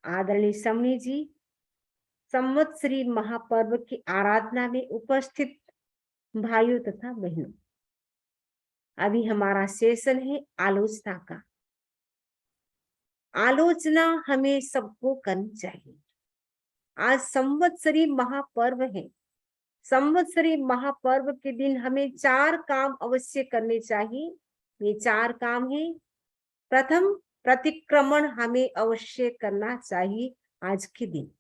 आदरणीय समनी जी, संवत्सरी महापर्व की आराधना में उपस्थित भाइयों तथा बहनों, अभी हमारा सेशन है आलोचना का। आलोचना हमें सबको करनी चाहिए। आज संवत्सरी महापर्व है। संवत्सरी महापर्व के दिन हमें 4 काम अवश्य करने चाहिए। ये 4 काम है। प्रथम, प्रतिक्रमण हमें अवश्य करना चाहिए आज के दिन,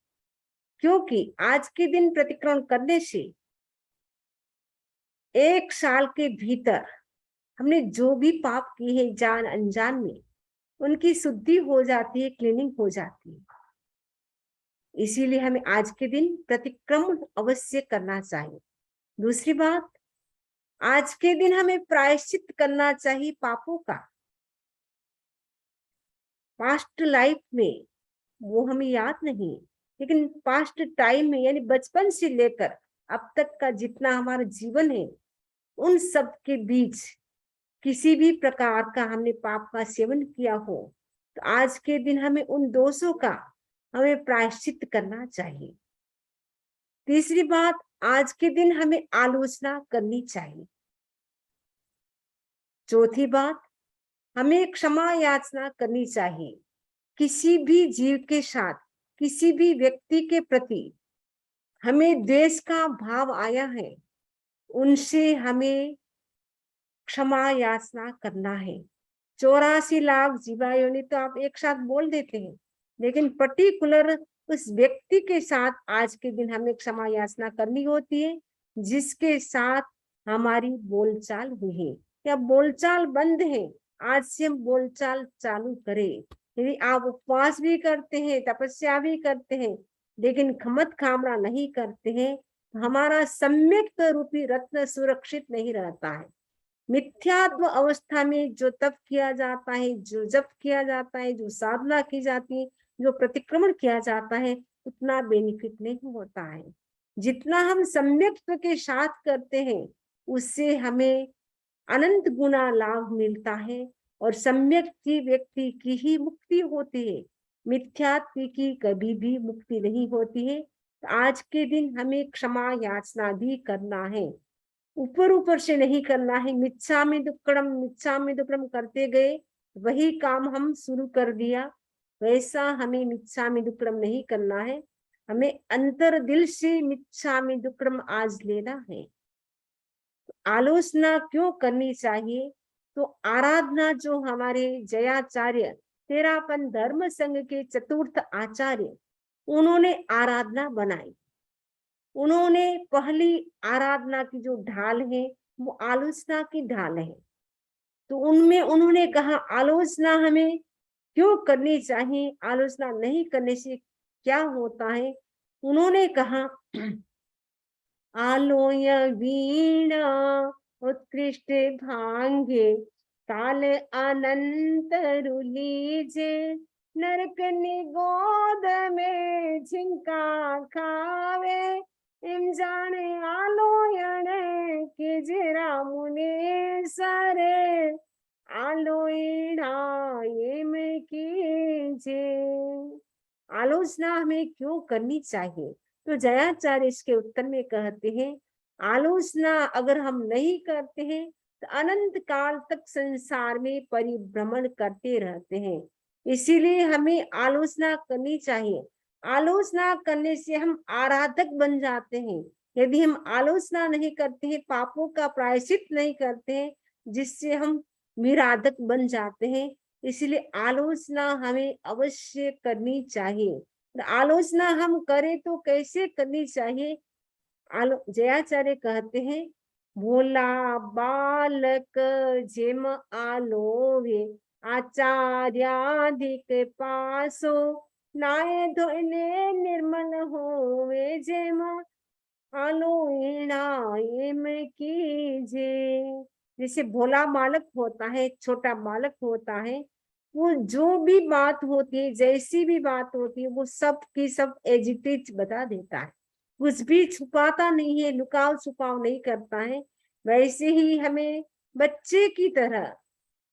क्योंकि आज के दिन प्रतिक्रमण करने से 1 साल के भीतर हमने जो भी पाप किए हैं जान अनजान में, उनकी शुद्धि हो जाती है, क्लीनिंग हो जाती है। इसीलिए हमें आज के दिन प्रतिक्रमण अवश्य करना चाहिए। दूसरी बात, आज के दिन हमें प्रायश्चित करना चाहिए पापों का। पास्ट लाइफ में वो हमें याद नहीं, लेकिन पास्ट टाइम में यानी बचपन से लेकर अब तक का जितना हमारा जीवन है, उन सब के बीच किसी भी प्रकार का हमने पाप का सेवन किया हो तो आज के दिन हमें उन दोषों का हमें प्रायश्चित करना चाहिए। तीसरी बात, आज के दिन हमें आलोचना करनी चाहिए। चौथी बात, हमें क्षमा याचना करनी चाहिए। किसी भी जीव के साथ, किसी भी व्यक्ति के प्रति हमें द्वेष का भाव आया है, उनसे हमें क्षमा याचना करना है। 84 लाख जीवायोनि तो आप एक साथ बोल देते हैं, लेकिन पर्टिकुलर उस व्यक्ति के साथ आज के दिन हमें क्षमा याचना करनी होती है जिसके साथ हमारी बोलचाल हुई है या बोलचाल बंद है। आज से हम बोलचाल चालू करें। यदि आप उपवास भी करते हैं, तपस्या भी करते हैं, लेकिन खमत खामड़ा नहीं करते हैं, तो हमारा सम्यक रूपी रत्न सुरक्षित नहीं रहता है। मिथ्यात्व अवस्था में जो तप किया जाता है, जो जप किया जाता है, जो साधना की जाती है, जो प्रतिक्रमण किया जाता है, उतना बेनिफिट नहीं होता है। जितना हम सम्यक्त्व के साथ करते हैं उससे हमें अनंत गुना लाभ मिलता है और सम्यक व्यक्ति की ही मुक्ति होती है। मिथ्यात्व की कभी भी मुक्ति नहीं होती है। तो आज के दिन हमें क्षमा याचना भी करना है। ऊपर ऊपर से नहीं करना है। मिच्छामि दुक्कडम करते गए, वही काम हम शुरू कर दिया, वैसा हमें मिच्छामि दुक्कडम नहीं करना है। हमें अंतर दिल से मिच्छामि दुक्कडम आज लेना है। आलोचना क्यों करनी चाहिए? तो आराधना जो हमारे जयाचार्य तेरापन धर्म संघ के चतुर्थ आचार्य, उन्होंने आराधना बनाई। उन्होंने पहली आराधना की जो ढाल है वो आलोचना की ढाल है। तो उनमें उन्होंने कहा आलोचना हमें क्यों करनी चाहिए, आलोचना नहीं करने से क्या होता है। उन्होंने कहा आलोय वीणा उत्कृष्ट भांगे, ताल अनंत रुलीजे, नरक निगोद में झिंका खावे, इम जाने आलोयण के जरा मुने सरे, आलोयणा एम कीजे। आलोचना हमें क्यों करनी चाहिए? तो जयाचार्य इसके उत्तर में कहते हैं, आलोचना अगर हम नहीं करते हैं तो अनंत काल तक संसार में परिभ्रमण करते रहते हैं। इसीलिए हमें आलोचना करनी चाहिए। आलोचना करने से हम आराधक बन जाते हैं। यदि हम आलोचना नहीं करते हैं, पापों का प्रायश्चित नहीं करते हैं, जिससे हम निराधक बन जाते हैं। इसलिए आलोचना हमें अवश्य करनी चाहिए। आलोचना हम करें तो कैसे करनी चाहिए? जयाचार्य कहते हैं, भोला बालक जेम आलोवे, आचार्याधिक पासो, नाय धोने निर्मल होवे, जेम आलोइणा एम कीजे। जैसे भोला बालक होता है, छोटा बालक होता है, वो जो भी बात होती है, जैसी भी बात होती है, वो सब की सब एज इट इज बता देता है। कुछ भी छुपाता नहीं है, लुकाव छुपाव नहीं करता है। वैसे ही हमें बच्चे की तरह,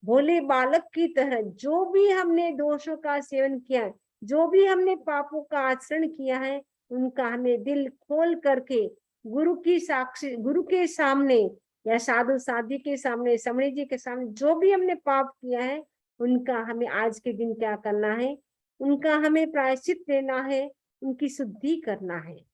भोले बालक की तरह जो भी हमने दोषों का सेवन किया है, जो भी हमने पापों का आचरण किया है उनका हमें दिल खोल करके गुरु की साक्षी, गुरु के सामने या साधु साधी के सामने, समणी जी के सामने जो भी हमने पाप किया है उनका हमें आज के दिन क्या करना है, उनका हमें प्रायश्चित देना है, उनकी शुद्धि करना है।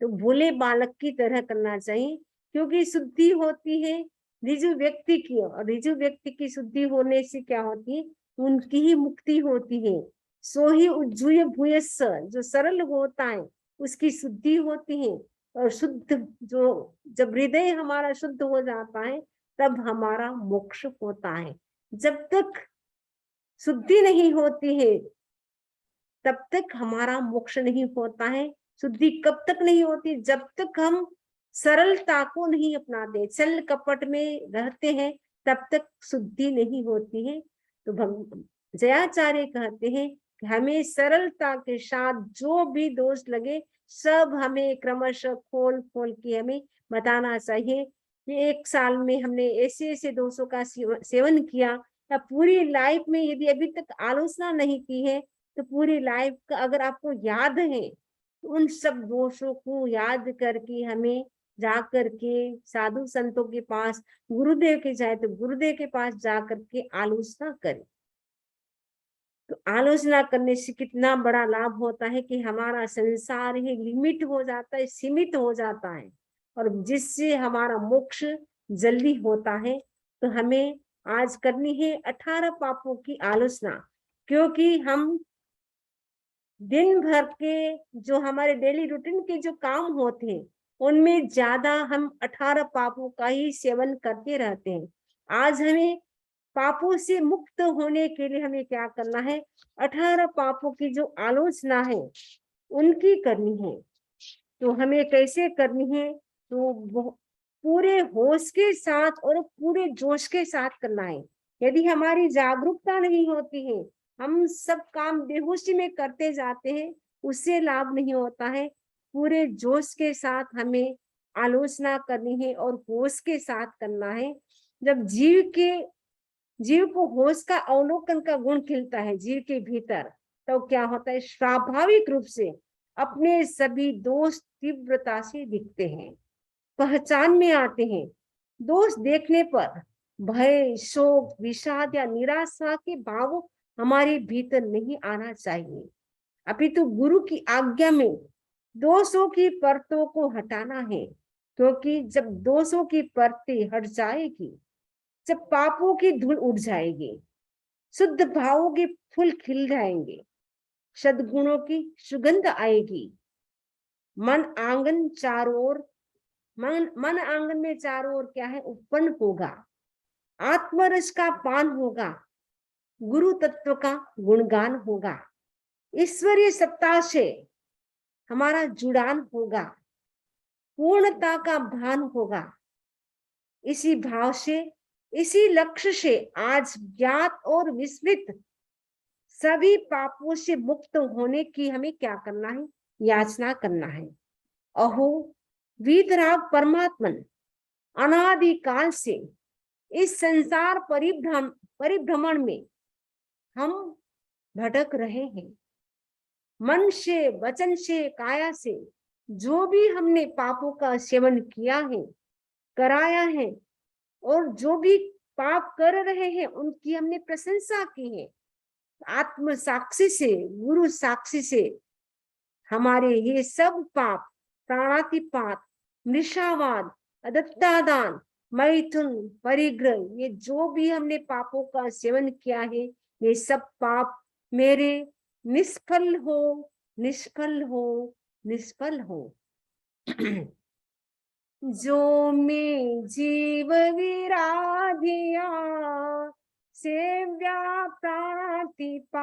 तो भोले बालक की तरह करना चाहिए, क्योंकि शुद्धि होती है ऋजु व्यक्ति की, और ऋजु व्यक्ति की शुद्धि होने से क्या होती है, उनकी ही मुक्ति होती है। सो ही उज्जूय भूयस्स, जो सरल होता है उसकी शुद्धि होती है। और शुद्ध जो, जब हृदय हमारा शुद्ध हो जाता है तब हमारा मोक्ष होता है। जब तक शुद्धि नहीं होती है तब तक हमारा मोक्ष नहीं होता है। शुद्धि कब तक नहीं होती, जब तक हम सरलता को नहीं अपनाते, छल कपट में रहते हैं, तब तक शुद्धि नहीं होती है। तो जयाचार्य कहते हैं कि हमें सरलता के साथ जो भी दोष लगे सब हमें क्रमशः खोल खोल के हमें बताना चाहिए कि एक साल में हमने ऐसे ऐसे दोषों का सेवन किया, या पूरी लाइफ में यदि अभी तक आलोचना नहीं की है तो पूरी लाइफ का अगर आपको याद है तो उन सब दोषों को याद करके हमें जा करके साधु संतों के पास, गुरुदेव के जाए तो गुरुदेव के पास जा करके आलोचना करें। तो आलोचना करने से कितना बड़ा लाभ होता है कि हमारा संसार ही लिमिट हो जाता है, सीमित हो जाता है, और जिससे हमारा मोक्ष जल्दी होता है। तो हमें आज करनी है 18 पापों की आलोचना, क्योंकि हम दिन भर के जो हमारे डेली रूटीन के जो काम होते हैं उनमें ज्यादा हम 18 पापों का ही सेवन करते रहते हैं। आज हमें पापों से मुक्त होने के लिए हमें क्या करना है, 18 पापों की जो आलोचना है उनकी करनी है। तो हमें कैसे करनी है, तो पूरे होश के साथ और पूरे जोश के साथ करना है। यदि हमारी जागरूकता नहीं होती है, हम सब काम बेहोशी में करते जाते हैं, उससे लाभ नहीं होता है। पूरे जोश के साथ हमें आलोचना करनी है और होश के साथ करना है। जब जीव को होश का अवलोकन का गुण खिलता है जीव के भीतर, तो क्या होता है, स्वाभाविक रूप से अपने सभी दोष तीव्रता से दिखते हैं, पहचान में आते हैं। दोष देखने पर भय, शोक, विषाद या निराशा के भाव हमारे भीतर नहीं आना चाहिए, अपितु गुरु की आज्ञा में दोषों की परतों को हटाना है। क्योंकि जब दोषों की परतें हट जाएगी, जब पापों की धूल उड़ जाएगी, शुद्ध भावों के फूल खिल जाएंगे, सद्गुणों की सुगंध आएगी, मन आंगन चारों ओर, मन आंगन में चारों ओर क्या है, उत्पन्न होगा, आत्मरस का पान होगा, गुरु तत्व का गुणगान होगा, ईश्वरीय सत्ता से हमारा जुड़ान होगा, पूर्णता का भान होगा। इसी भाव से, इसी लक्ष्य से आज ज्ञात और विस्मृत सभी पापों से मुक्त होने की हमें क्या करना है, याचना करना है। अहो वीतराग परमात्मन अनादिकाल से इस संसार परिभ्रमण में हम भटक रहे हैं। मन से, वचन से, काया से जो भी हमने पापों का सेवन किया है, कराया है, और जो भी पाप कर रहे हैं उनकी हमने प्रशंसा की है, आत्म साक्षी से, गुरु साक्षी से हमारे ये सब पाप, प्राणातिपात, मृषावाद, अदत्तादान, मैथुन, परिग्रह, ये जो भी हमने पापों का सेवन किया है, ये सब पाप मेरे निष्फल हो, निष्फल हो, निष्फल हो। जो में जीव विराधिया सेव्या प्रातिपात,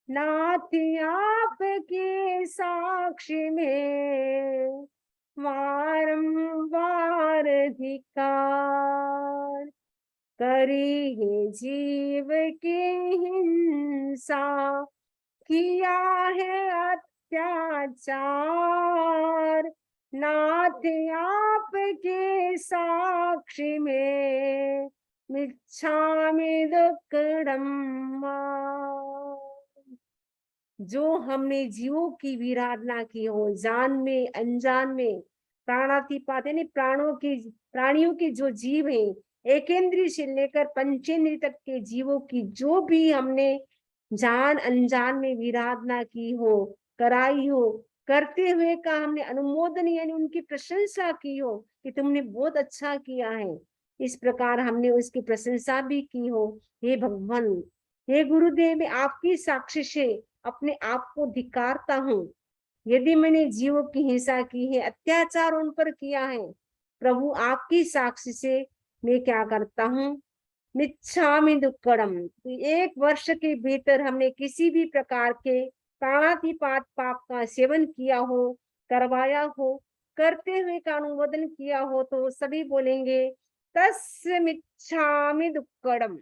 नाथ आपके साक्षी में वारंवार धिक्कार, करी है जीव की हिंसा, किया है अत्याचार, नाथ आपके साक्षी में मिच्छामि दुक्कडम। जो हमने जीवों की विराधना की हो, जान में अनजान में, प्राणातिपात यानी प्राणियों की जो जीव हैं, एकेंद्रीय से लेकर पंचेंद्रिय तक के जीवों की जो भी हमने जान अनजान में विराधना की हो, कराई हो, करते हुए का हमने अनुमोदन यानी उनकी प्रशंसा की हो कि तुमने बहुत अच्छा किया है, इस प्रकार हमने उसकी प्रशंसा भी की हो। हे भगवान, हे गुरुदेव, मैं आपकी साक्षी से अपने आप को धिक्कारता हूँ। यदि मैंने जीवों की हिंसा की है, अत्याचार उन पर किया है, प्रभु आपकी साक्षी से मैं क्या करता हूँ, मिच्छामि दुक्कडम। तो 1 वर्ष के भीतर हमने किसी भी प्रकार के प्राणातिपात पाप का सेवन किया हो, करवाया हो, करते हुए का अनुमोदन किया हो, तो सभी बोलेंगे तस्य मिच्छामि दुक्कडम।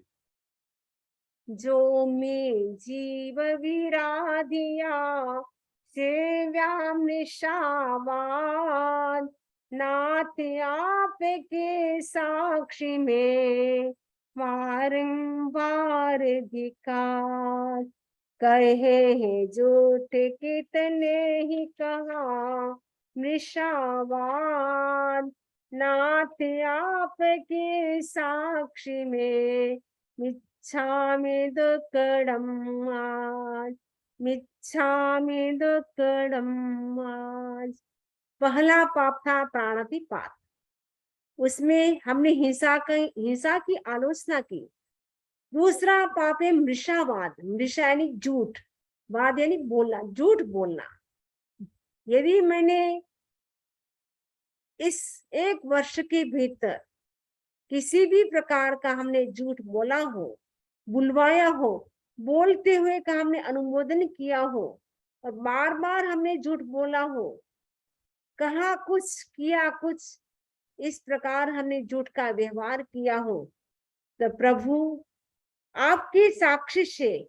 जो में जीव विराधिया सेव्याम निशावान, नाथ आपके साक्षी में बारंबार धिक्कार। कहे हैं झूठ कितने ही कहा मृषावान, नाथ आपके साक्षी में मिच्छामि दुक्कडम आज, मिच्छामि दुक्कडम आज। पहला पाप था प्राणातिपात, उसमें हमने हिंसा की आलोचना की। दूसरा पाप है मृषावाद, मृषा यानी झूठ, वाद यानी बोलना, झूठ बोलना। यदि मैंने इस 1 वर्ष के भीतर किसी भी प्रकार का हमने झूठ बोला हो, बुलवाया हो, बोलते हुए का हमने अनुमोदन किया हो, और बार बार हमने झूठ बोला हो, कहा कुछ किया कुछ, इस प्रकार हमने झूठ का व्यवहार किया हो, तो प्रभु आपकी साक्षी से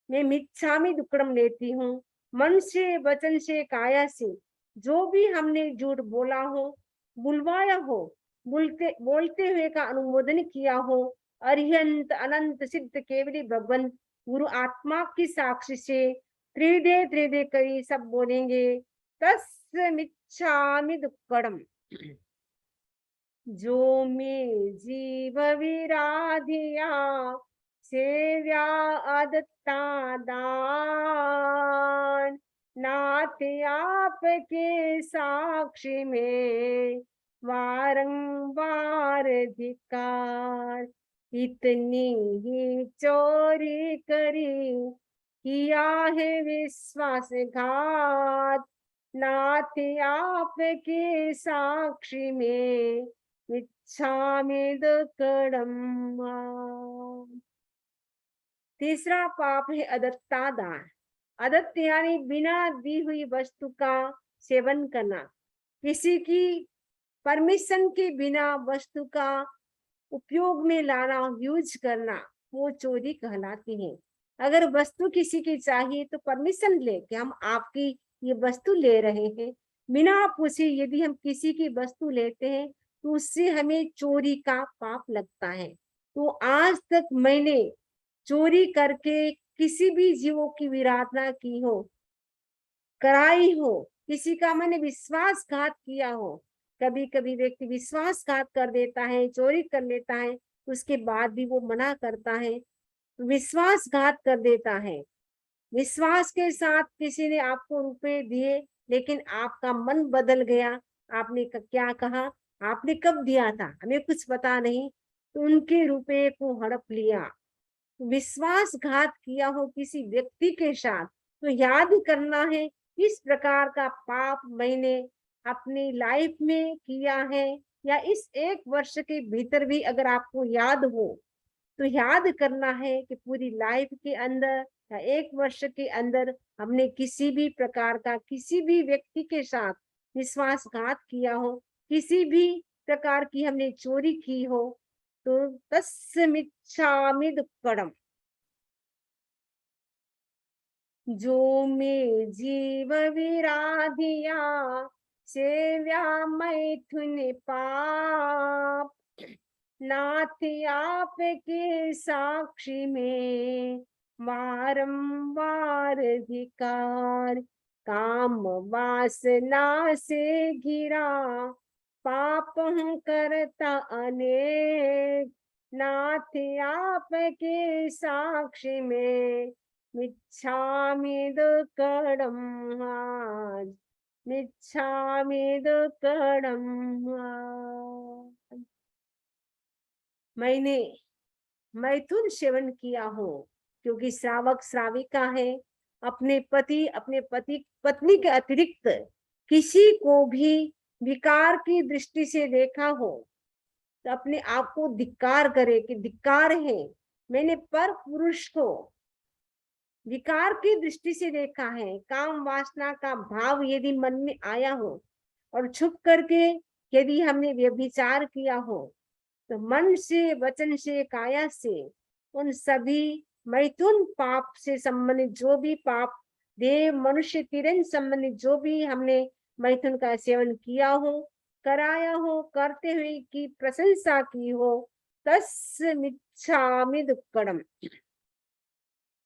मैं मिच्छामि दुक्कडम लेती हूँ। मन से, वचन से, काया से जो भी हमने झूठ बोला हो, बुलवाया हो, बोलते हुए का अनुमोदन किया हो, अरिहंत अनंत सिद्ध केवली भगवन गुरु आत्मा की साक्षी से त्रिदे त्रिदे करी सब बोलेंगे तस्य मिच्छामि दुक्कडम। जो में जीव विराधिया सेव्या अदत्ता दान, नाथ आपके साक्षी में बारंबार धिक्कार। इतनी ही चोरी करी, किया है विश्वासघात, नाथ आपके साक्षी में मिच्छामि दुक्कडम। तीसरा पाप है अदत्ता दान। अदत्त यानी बिना दी हुई वस्तु का सेवन करना, किसी की परमिशन के बिना वस्तु का उपयोग में लाना, यूज करना, वो चोरी कहलाती है। अगर वस्तु किसी की चाहिए तो परमिशन ले कि हम आपकी ये वस्तु ले रहे हैं, बिना पूछे यदि हम किसी की वस्तु लेते हैं तो उससे हमें चोरी का पाप लगता है। तो आज तक मैंने चोरी करके किसी भी जीवों की विराधना की हो, कराई हो, किसी का मैंने विश्वासघात किया हो। कभी कभी व्यक्ति विश्वासघात कर देता है, चोरी कर लेता है, उसके बाद भी वो मना करता है, विश्वासघात कर देता है। विश्वास के साथ किसी ने आपको रुपए दिए, लेकिन आपका मन बदल गया, आपने क्या कहा, आपने कब दिया था, हमें कुछ पता नहीं, तो उनके रुपए को हड़प लिया। विश्वासघात किया हो किसी व्यक्ति के साथ, तो याद करना है किस प्रकार का पाप मैंने अपनी लाइफ में किया है, या इस 1 वर्ष के भीतर भी अगर आपको याद हो तो याद करना है कि पूरी लाइफ के अंदर या 1 वर्ष के अंदर हमने किसी भी प्रकार का किसी भी व्यक्ति के साथ विश्वासघात किया हो, किसी भी प्रकार की हमने चोरी की हो, तो तस्य मिच्छामि दुक्कडम। जो में जीव विराधिया सेव्या मैथुन पाप, नाथ आपके साक्षी में वारंवार धिक्कार। काम वासना से घिरा पाप हूँ करता अनेक। नाथ आपके साक्षी में मिच्छामि दुक्कडम् आज, मिच्छामि दुक्कडम् आज। मैंने मैथुन सेवन किया हो, क्योंकि श्रावक श्राविका है, अपने पति पत्नी के अतिरिक्त किसी को भी विकार की दृष्टि से देखा हो तो अपने आप को धिक्कार करे कि धिक्कार है। मैंने पर पुरुष को विकार की दृष्टि से देखा है। काम वासना का भाव यदि मन में आया हो और छुप करके यदि हमने व्यभिचार किया हो तो मन से, वचन से, काया से उन सभी मैथुन पाप से संबंधित जो भी पाप, देव मनुष्य तिरंज संबंधित जो भी हमने मैथुन का सेवन किया हो, कराया हो, करते हुए की प्रशंसा की हो, तस्मिच्छामि दुक्कडम्।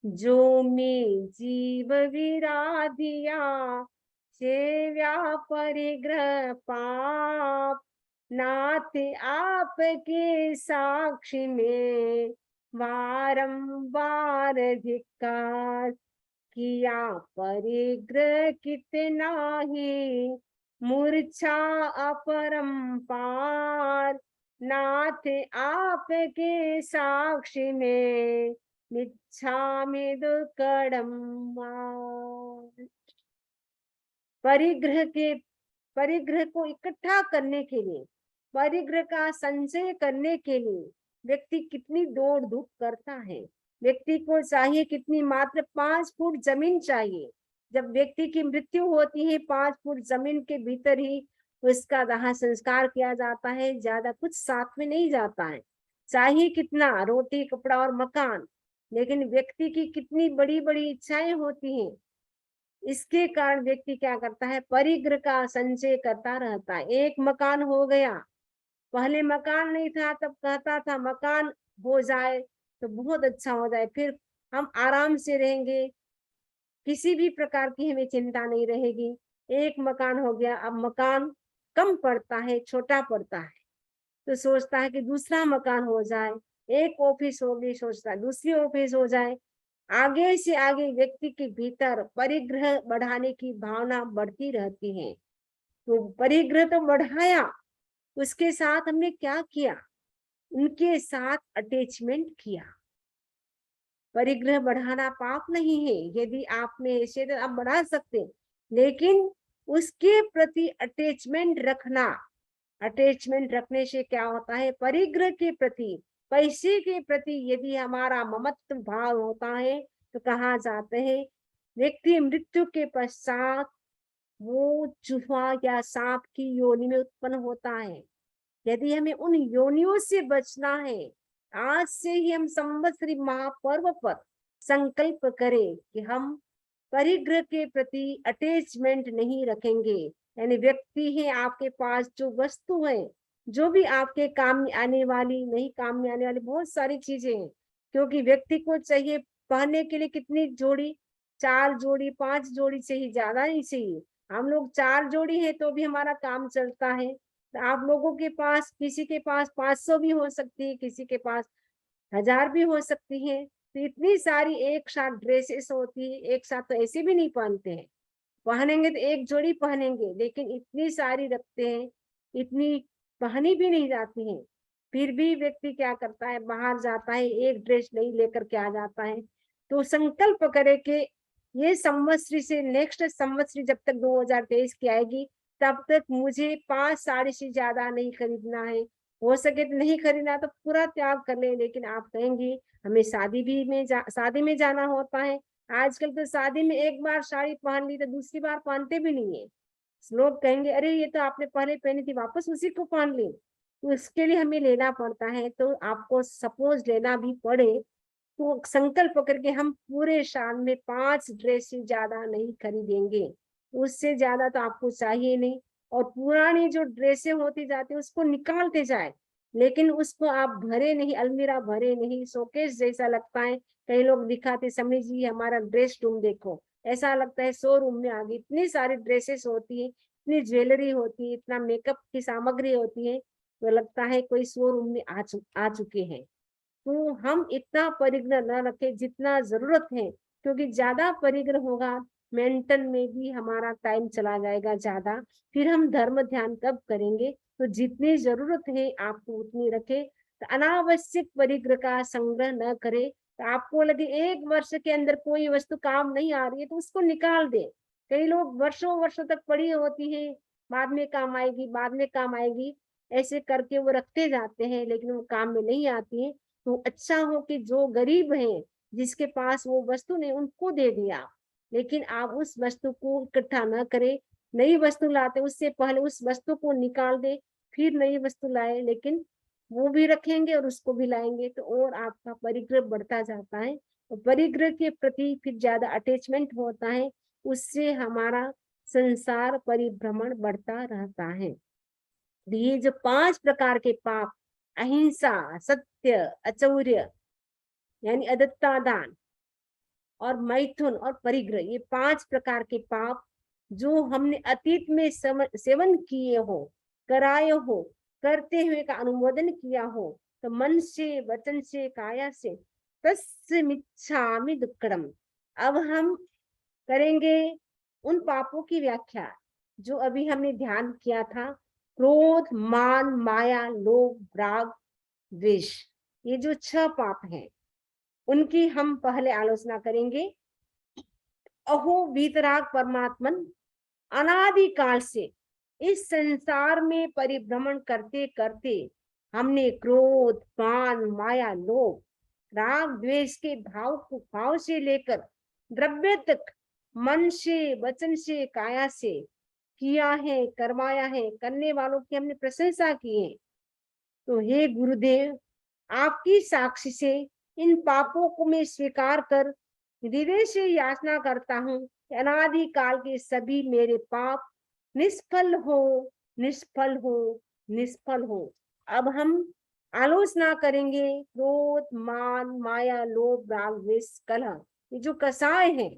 जो में जीव विराधिया सेव्या परिग्रह पाप। नाथ आपके साक्षी में वारंवार धिक्कार। किया परिग्रह कितना ही मूर्छा अपरंपार। नाथ आपके साक्षी में मिच्छामि दुक्कडम् आज। परिग्रह को इकट्ठा करने के लिए, परिग्रह का संचय करने के लिए व्यक्ति कितनी दौड़ धूप करता है। व्यक्ति को चाहिए कितनी, मात्र 5 फुट जमीन चाहिए। जब व्यक्ति की मृत्यु होती है 5 फुट जमीन के भीतर ही उसका दाह संस्कार किया जाता है, ज्यादा कुछ साथ में नहीं जाता है। चाहिए कितना, रोटी, कपड़ा और मकान, लेकिन व्यक्ति की कितनी बड़ी बड़ी इच्छाएं होती हैं। इसके कारण व्यक्ति क्या करता है, परिग्रह का संचय करता रहता है। एक मकान हो गया, पहले मकान नहीं था तब कहता था मकान हो जाए तो बहुत अच्छा हो जाए, फिर हम आराम से रहेंगे, किसी भी प्रकार की हमें चिंता नहीं रहेगी। एक मकान हो गया, अब मकान कम पड़ता है, छोटा पड़ता है, तो सोचता है कि दूसरा मकान हो जाए। एक ऑफिस होगी, सोचता है दूसरी ऑफिस हो जाए। आगे से आगे व्यक्ति के भीतर परिग्रह बढ़ाने की भावना बढ़ती रहती है। तो परिग्रह तो बढ़ाया, उसके साथ हमने क्या किया, उनके साथ अटैचमेंट किया। परिग्रह बढ़ाना पाप नहीं है, यदि आपने ऐसे तो आप बढ़ा सकते, लेकिन उसके प्रति अटैचमेंट रखना। अटैचमेंट रखने से क्या होता है, परिग्रह के प्रति, पैसे के प्रति यदि हमारा ममत्व भाव होता है तो कहा जाते हैं व्यक्ति मृत्यु के पश्चात वो चूहा या सांप की योनि में उत्पन्न होता है। यदि हमें उन योनियों से बचना है, आज से ही हम संवत्सरी महापर्व पर संकल्प करें कि हम परिग्रह के प्रति अटैचमेंट नहीं रखेंगे। यानी व्यक्ति है आपके पास, जो वस्तु है, जो भी आपके काम में आने वाली, नहीं काम में आने वाली बहुत सारी चीजें हैं, क्योंकि व्यक्ति को चाहिए पहनने के लिए कितनी जोड़ी, 4 जोड़ी 5 जोड़ी से ही ज्यादा नहीं चाहिए। हम लोग 4 जोड़ी है तो भी हमारा काम चलता है। तो आप लोगों के पास, किसी के पास 500 भी हो सकती है, किसी के पास 1000 भी हो सकती है। तो इतनी सारी एक साथ ड्रेसेस होती है, एक साथ तो ऐसे भी नहीं पहनते हैं। पहनेंगे तो एक जोड़ी पहनेंगे, लेकिन इतनी सारी रखते हैं, इतनी पहनी भी नहीं जाती है। फिर भी व्यक्ति क्या करता है, बाहर जाता है, एक ड्रेस नहीं लेकर के आ जाता है। तो संकल्प करे कि ये संवत्सरी से नेक्स्ट संवत्सरी जब तक 2023 की आएगी तब तक मुझे 5 साड़ी से ज्यादा नहीं खरीदना है। हो सके तो नहीं खरीदना तो पूरा त्याग कर ले। लेकिन आप कहेंगी हमें शादी में जाना होता है। आजकल तो शादी में एक बार साड़ी पहन ली तो दूसरी बार पहनते भी नहीं है। लोग कहेंगे अरे ये तो आपने पहले पहनी थी, वापस उसी को पहन ली। तो इसके लिए हमें लेना पड़ता है। तो आपको सपोज लेना भी पड़े तो संकल्प करके हम पूरे साल में 5 ड्रेस से ज्यादा नहीं खरीदेंगे, उससे ज्यादा तो आपको चाहिए नहीं। और पुरानी जो ड्रेसें होती जाती है उसको निकालते जाए, लेकिन उसको आप भरे नहीं, अलमीरा भरे नहीं, शोकेस जैसा लगता है। कई लोग दिखाते, समी जी हमारा ड्रेस रूम देखो, ऐसा लगता है शोरूम में आ गई। इतनी सारी ड्रेसेस होती है, इतनी ज्वेलरी होती है, इतना मेकअप की सामग्री होती है, तो लगता है कोई शोरूम में आ चुके हैं। तो हम इतना परिग्रह न रखें जितना जरूरत है, क्योंकि ज्यादा परिग्रह होगा, मेंटल में भी हमारा टाइम चला जाएगा ज्यादा। फिर हम धर्म ध्यान कब करेंगे? तो जितनी जरूरत है आपको उतनी रखे। तो अनावश्यक परिग्रह का संग्रह न करे। तो आपको लगे 1 वर्ष के अंदर कोई वस्तु काम नहीं आ रही है तो उसको निकाल दे। कई लोग वर्षों वर्षों तक पड़ी होती है, बाद में काम आएगी, बाद में काम आएगी, ऐसे करके वो रखते जाते हैं, लेकिन वो काम में नहीं आती है। तो अच्छा हो कि जो गरीब है, जिसके पास वो वस्तु नहीं, उनको दे दिया। लेकिन आप उस वस्तु को इकट्ठा न करें। नई वस्तु लाते उससे पहले उस वस्तु को निकाल दे, फिर नई वस्तु लाए। लेकिन वो भी रखेंगे और उसको भी लाएंगे तो और आपका परिग्रह बढ़ता जाता है। और परिग्रह के प्रति फिर ज्यादा अटैचमेंट होता है, उससे हमारा संसार परिभ्रमण बढ़ता रहता है। ये जो 5 प्रकार के पाप, अहिंसा, सत्य, अचौर्य यानी अदत्ता दान, और मैथुन और परिग्रह, ये 5 प्रकार के पाप जो हमने अतीत में सेवन किए हो, कराए हो, करते हुए का अनुमोदन किया हो, तो मन से, वचन से, काया से, तस्मिच्छामि दुक्कडम। अब हम करेंगे उन पापों की व्याख्या जो अभी हमने ध्यान किया था। क्रोध, मान, माया, लोभ, राग, द्वेष, ये जो 6 पाप हैं, उनकी हम पहले आलोचना करेंगे। अहो वीतराग परमात्मन, अनादिकाल से इस संसार में परिभ्रमण करते करते हमने क्रोध, मान, माया, लोभ, राग, द्वेष के भाव से लेकर द्रव्य तक मन से, वचन से, काया से किया है, करवाया है। करने वालों की हमने प्रशंसा की है। तो हे गुरुदेव, आपकी साक्षी से इन पापों को मैं स्वीकार कर हृदय से याचना करता हूँ कि अनादि काल के सभी मेरे पाप निष्फल हो, निष्फल हो, निष्फल हो। अब हम आलोचना करेंगे क्रोध, मान, माया, लोभ, राग, द्वेष, कलह, ये जो कसाय है।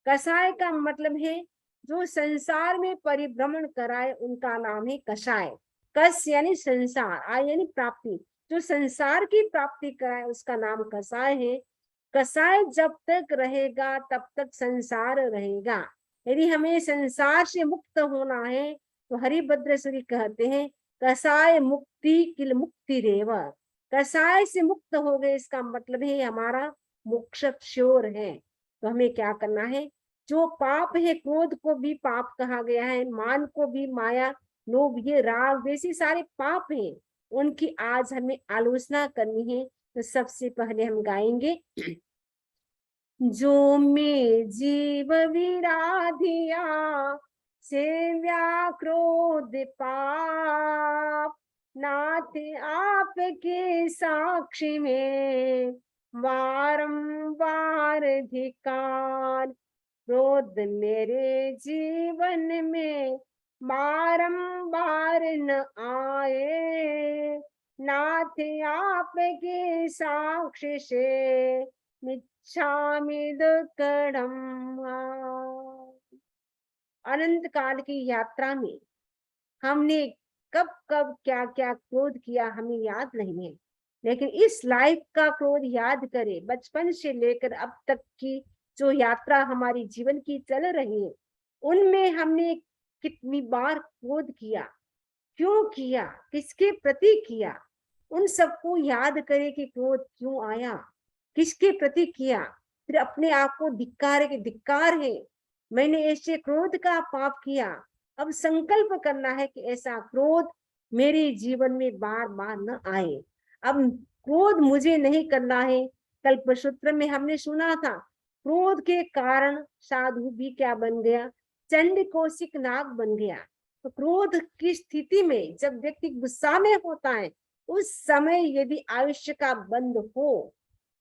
कसाय का मतलब है जो संसार में परिभ्रमण कराए, उनका नाम है कषाय। कस यानी संसार, आय यानी प्राप्ति, जो संसार की प्राप्ति कराए उसका नाम कसाय है। कसाय जब तक रहेगा तब तक संसार रहेगा। यदि हमें संसार से मुक्त होना है तो हरिभद्रेश्वरी कहते हैं कसाय मुक्ति किल मुक्ति रेव। कसाय से मुक्त हो गए इसका मतलब है हमारा मोक्ष श्योर है। तो हमें क्या करना है? जो पाप है, क्रोध को भी पाप कहा गया है, मान को भी, माया, लोभ, ये राग जैसे सारे पाप हैं, उनकी आज हमें आलोचना करनी है। तो सबसे पहले हम गाएंगे, जो में जीव विराधिया सेव्या क्रोध पाप, नाथ आपके साक्षी में बारंबार धिकार। क्रोध मेरे जीवन में बारंबार न आए, नाथ आपके साक्षी से मिच्छामि दुक्कडम। अनंत काल की यात्रा में हमने कब कब क्या क्या क्रोध किया हमें याद नहीं है, लेकिन इस लाइफ का क्रोध याद करें। बचपन से लेकर अब तक की जो यात्रा हमारी जीवन की चल रही है, उनमें हमने कितनी बार क्रोध किया, क्यों किया, किसके प्रति किया, उन सबको याद करें कि क्रोध क्यों आया, किसके प्रति किया। फिर अपने आप को धिक्कार के धिक्कार है, मैंने ऐसे क्रोध का पाप किया। अब संकल्प करना है कि ऐसा क्रोध मेरे जीवन में बार बार न आए। अब क्रोध मुझे नहीं करना है। कल्पसूत्र में हमने सुना था क्रोध के कारण साधु भी क्या बन गया? चंड कौशिक नाग बन गया। तो क्रोध की स्थिति में जब व्यक्ति गुस्सा में होता है, उस समय यदि आयुष्य का बंद हो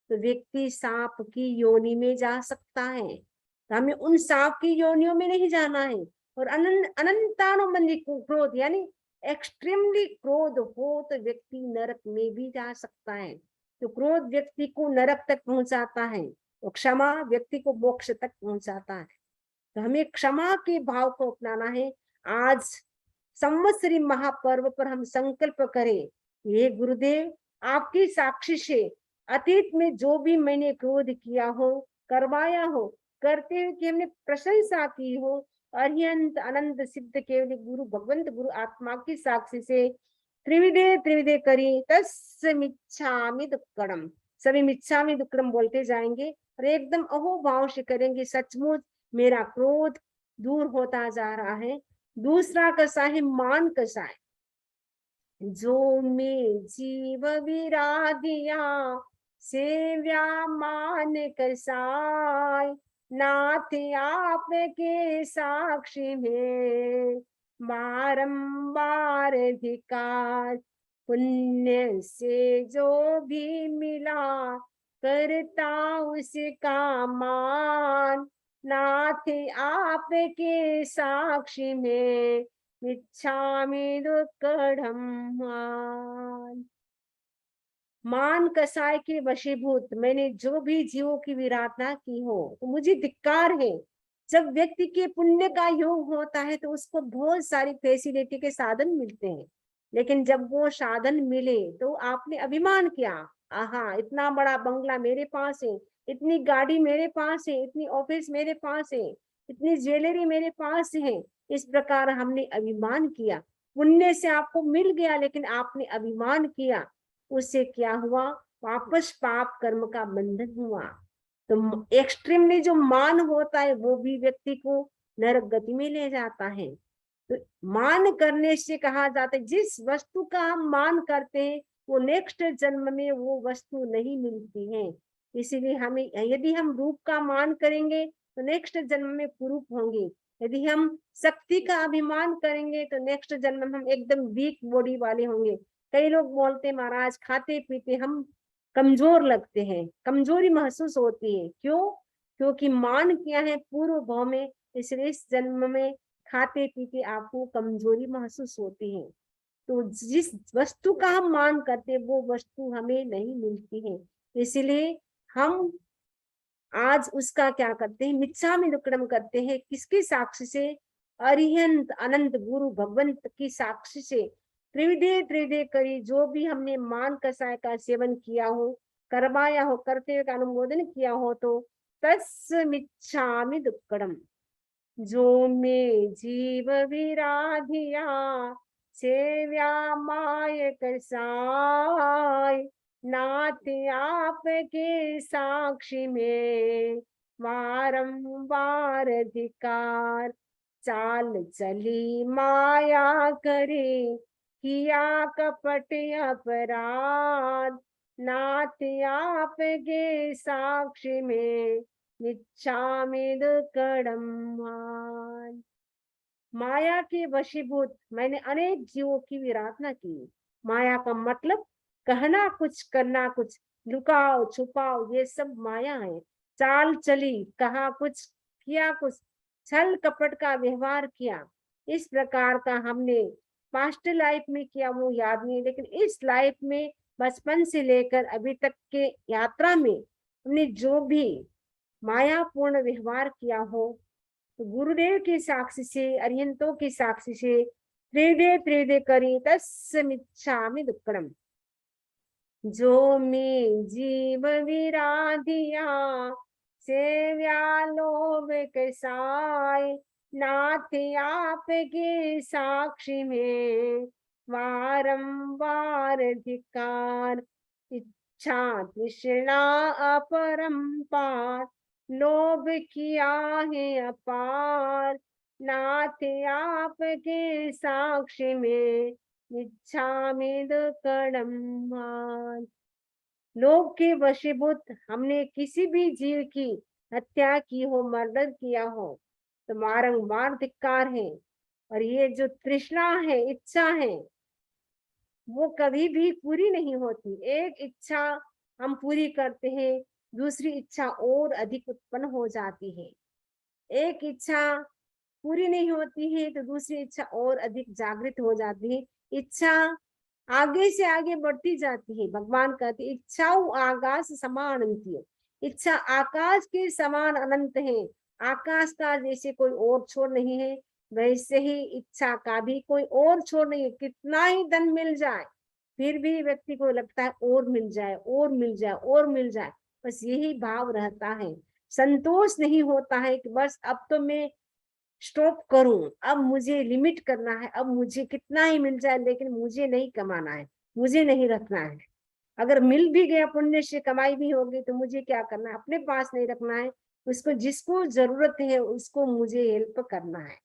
तो व्यक्ति सांप की योनि में जा सकता है। तो हमें उन सांप की योनियों में नहीं जाना है। और अनंतानुबंधी क्रोध यानी एक्सट्रीमली क्रोध हो तो व्यक्ति नरक में भी जा सकता है। तो क्रोध व्यक्ति को नरक तक पहुंचाता है, तो क्षमा व्यक्ति को मोक्ष तक पहुंचाता है। तो हमें क्षमा के भाव को अपनाना है। आज संवत्सरी महापर्व पर हम संकल्प करें, ये गुरुदेव आपकी साक्षी से अतीत में जो भी मैंने क्रोध किया हो, करवाया हो, करते हुए कि हमने प्रशंसा की हो, अरिहंत अनंत सिद्ध केवल गुरु भगवंत गुरु आत्मा की साक्षी से त्रिविधे त्रिविधे करी तस्मिच्छामि दुक्कडम, सभी मिच्छामि दुक्कडम बोलते जाएंगे और एकदम अहोभाव से करेंगे, सचमुच मेरा क्रोध दूर होता जा रहा है। दूसरा कसा है, मान कसा है, जो में जीव विराधिया सेव्या मान कसाय, नाथ आपके साक्षी में बारंबार धिकार, पुण्य से जो भी मिला करता उसका मान, नाथ आपके साक्षी में मिच्छामि दुक्कडम मान। मान कसाय के वशीभूत मैंने जो भी जीवों की विराधना की हो तो मुझे धिक्कार है। जब व्यक्ति के पुण्य का योग होता है तो उसको बहुत सारी फैसिलिटी के साधन मिलते हैं, लेकिन जब वो साधन मिले तो आपने अभिमान किया, आहा इतना बड़ा बंगला मेरे पास है, इतनी गाड़ी मेरे पास है, इतनी ऑफिस मेरे पास है, इतनी ज्वेलरी मेरे पास है। इस प्रकार हमने अभिमान किया, पुण्य से आपको मिल गया लेकिन आपने अभिमान किया, उससे क्या हुआ, वापस पाप कर्म का बंधन हुआ। तो एक्सट्रीमली जो मान होता है वो भी व्यक्ति को नरक गति में ले जाता है। तो मान करने से कहा जाता है जिस वस्तु का हम मान करते हैं वो नेक्स्ट जन्म में वो वस्तु नहीं मिलती है। इसीलिए हमें, यदि हम रूप का मान करेंगे तो नेक्स्ट जन्म में कुरूप होंगे, यदि हम शक्ति का अभिमान करेंगे तो नेक्स्ट जन्म में हम एकदम वीक बॉडी वाले होंगे। कई लोग बोलते हैं महाराज खाते पीते हम कमजोर लगते हैं, कमजोरी महसूस होती है, क्यों? क्योंकि मान किया है पूर्व भाव में, इसलिए इस जन्म में खाते पीते आपको कमजोरी महसूस होती है। तो जिस वस्तु का हम मान करते हैं वो वस्तु हमें नहीं मिलती है, इसलिए हम आज उसका क्या करते हैं, मिच्छामि दुक्कडम करते हैं। किसकी साक्षी से? अरिहंत अनंत गुरु भगवंत की साक्षी से त्रिविधे त्रिविधे करी, जो भी हमने मान कसाय का सेवन किया हो, करवाया हो, करते हुए का अनुमोदन किया हो, तो तस्मिच्छामि दुक्कडम, जो में जीव विराधिया सेव्या माय कसाय, नाथ आपके साक्षी में बारंबार धिकार, चाल चली माया करे किया कपट अपराध, नाथ आपके साक्षी में मिच्छामि दुक्कडम मान। माया के वशीभूत मैंने अनेक जीवों की विराधना की। माया का मतलब कहना कुछ करना कुछ, लुकाओ छुपाओ, ये सब माया है। चाल चली, कहा कुछ किया कुछ, छल कपट का व्यवहार किया, इस प्रकार का हमने पास्ट लाइफ में किया वो याद नहीं, लेकिन इस लाइफ में बचपन से लेकर अभी तक के यात्रा में हमने जो भी मायापूर्ण व्यवहार किया हो, तो गुरुदेव की साक्षी से, अरिहंतों की साक्षी से त्रिदे त्रिदे करी तस्मिच्छामि दुक्कडम, जो में जीव विराधिया सेव्या लोभ कसाय, नाथ आपके साक्षी में बारंबार धिकार, इच्छा तृष्णा अपरंपार, लोभ किया है अपार, नाथ आपके साक्षी में मिच्छामि दुक्कडम मान। लोभ के वशीभूत हमने किसी भी जीव की हत्या की हो, मर्डर किया हो, तो बारंबार धिक्कार है। और ये जो तृष्णा है, इच्छा है, वो कभी भी पूरी नहीं होती। एक इच्छा हम पूरी करते हैं, दूसरी इच्छा और अधिक उत्पन्न हो जाती है। एक इच्छा पूरी नहीं होती है तो दूसरी इच्छा और अधिक जागृत हो जाती है, इच्छा आगे से आगे बढ़ती जाती है। भगवान कहते इच्छाओ आकाश समान अनंत, इच्छा आकाश के समान अनंत है। आकाश का जैसे कोई और छोर नहीं है, वैसे ही इच्छा का भी कोई और छोर नहीं है। कितना ही धन मिल जाए फिर भी व्यक्ति को लगता है और मिल जाए, और मिल जाए, और मिल जाए, बस यही भाव रहता है। संतोष नहीं होता है कि बस अब तो मैं स्टॉप करूं, अब मुझे लिमिट करना है, अब मुझे कितना ही मिल जाए लेकिन मुझे नहीं कमाना है, मुझे नहीं रखना है। अगर मिल भी गया, पुण्य से कमाई भी होगी, तो मुझे क्या करना है, अपने पास नहीं रखना है, उसको जिसको जरूरत है उसको मुझे हेल्प करना है।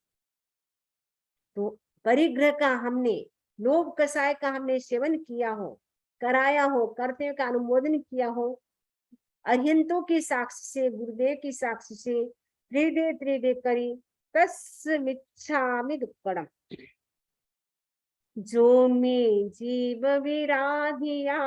तो परिग्रह का हमने, लोभ कषाय का हमने सेवन किया हो, कराया हो, कर्तव्य का अनुमोदन किया हो, अरिहंतों की साक्षी से, गुरुदेव की साक्षी से, त्रिदे त्रिदे करी तस्मिच्छामि दुक्कड़म। जो में जीव विराधिया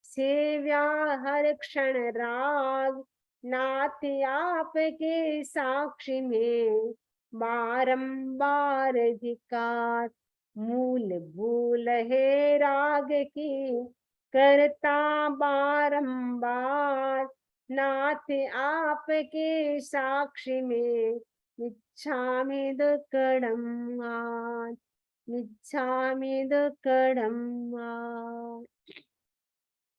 सेव्या हर क्षण राग, नाथ आपके साक्षी में बारंबार धिकार। मूल भूल है राग की करता बारंबार, नाथ आपके साक्षी में मिच्छामि दुक्कडम आज, मिच्छामि दुक्कडम आज।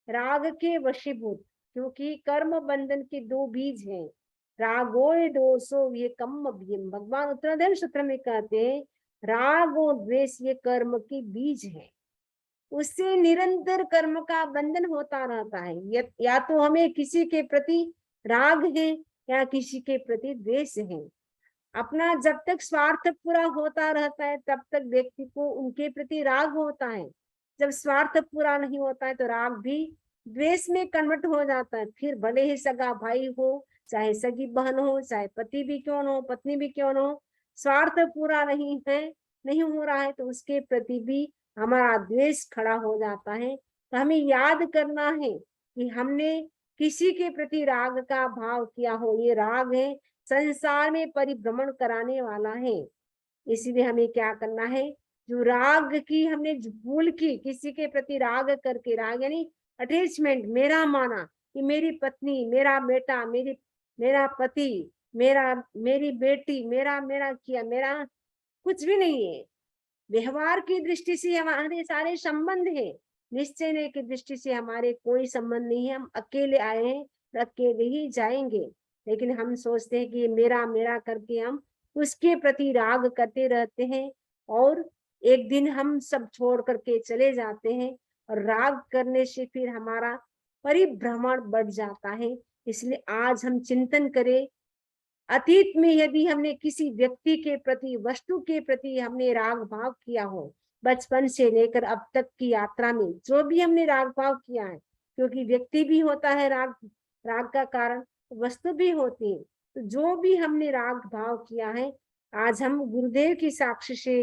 राग के वशीभूत, क्योंकि कर्म बंधन के दो बीज हैं, रागोय दोषो ये कम भीम। भगवान उत्तराधर्म सूत्र में कहते हैं राग और द्वेष ये कर्म के बीज है, उससे निरंतर कर्म का बंधन होता रहता है। या तो हमें किसी के प्रति राग है या किसी के प्रति द्वेष है। अपना जब तक स्वार्थ पूरा होता रहता है तब तक व्यक्ति को उनके प्रति राग होता है। जब स्वार्थ पूरा नहीं होता है तो राग भी द्वेष में कन्वर्ट हो जाता है। फिर भले ही सगा भाई हो, चाहे सगी बहन हो, चाहे पति भी क्यों न हो, पत्नी भी क्यों न हो, स्वार्थ पूरा नहीं है, नहीं हो रहा है, तो उसके प्रति भी हमारा द्वेष खड़ा हो जाता है। तो हमें याद करना है कि हमने किसी के प्रति राग का भाव किया हो, ये राग है, संसार में परिभ्रमण कराने वाला है। इसलिए हमें क्या करना है, जो राग की हमने भूल की, किसी के प्रति राग करके, राग यानी अटैचमेंट, मेरा माना कि मेरी पत्नी, मेरा बेटा, मेरा पति, मेरी बेटी, मेरा मेरा किया, मेरा कुछ भी नहीं है। व्यवहार की दृष्टि से हमारे सारे संबंध है, निश्चय की दृष्टि से हमारे कोई संबंध नहीं है। हम अकेले आए हैं तो अकेले ही जाएंगे, लेकिन हम सोचते हैं कि ये मेरा मेरा करके हम उसके प्रति राग करते रहते हैं और एक दिन हम सब छोड़ करके चले जाते हैं। और राग करने से फिर हमारा परिभ्रमण बढ़ जाता है। इसलिए आज हम चिंतन करें, अतीत में यदि हमने किसी व्यक्ति के प्रति, वस्तु के प्रति हमने राग भाव किया हो, बचपन से लेकर अब तक की यात्रा में जो भी हमने राग भाव किया है, क्योंकि व्यक्ति भी होता है राग, राग का कारण वस्तु भी होती है, तो जो भी हमने राग भाव किया है, आज हम गुरुदेव की साक्षी से,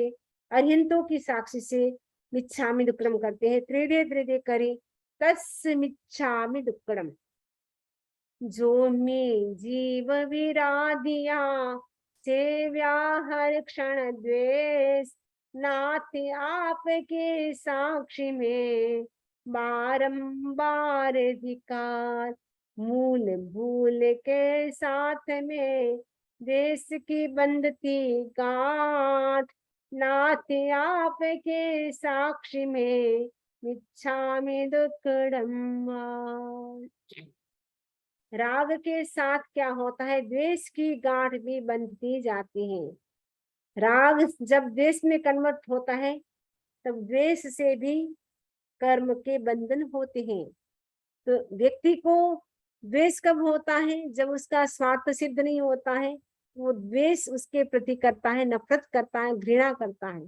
अरिहंतों की साक्षी से मिच्छामि दुक्कडम करते हैं। त्रिदे त्रिदे करे तस्मिच्छामि दुक्कडम। जो में जीव विराधिया सेव्या हर क्षण द्वेष, नाथ आपके साक्षी में बारंबार धिकार। मूल भूल के साथ में देश की बंधती गांठ, नाथ आपके साक्षी में मिच्छामि दुक्कडम आज। राग के साथ क्या होता है, द्वेष की गांठ भी बंधती जाती है। राग जब द्वेष में कन्वर्ट होता है तब द्वेष से भी कर्म के बंधन होते हैं। तो व्यक्ति को द्वेष कब होता है, जब उसका स्वार्थ सिद्ध नहीं होता है, वो द्वेष उसके प्रति करता है, नफरत करता है, घृणा करता है।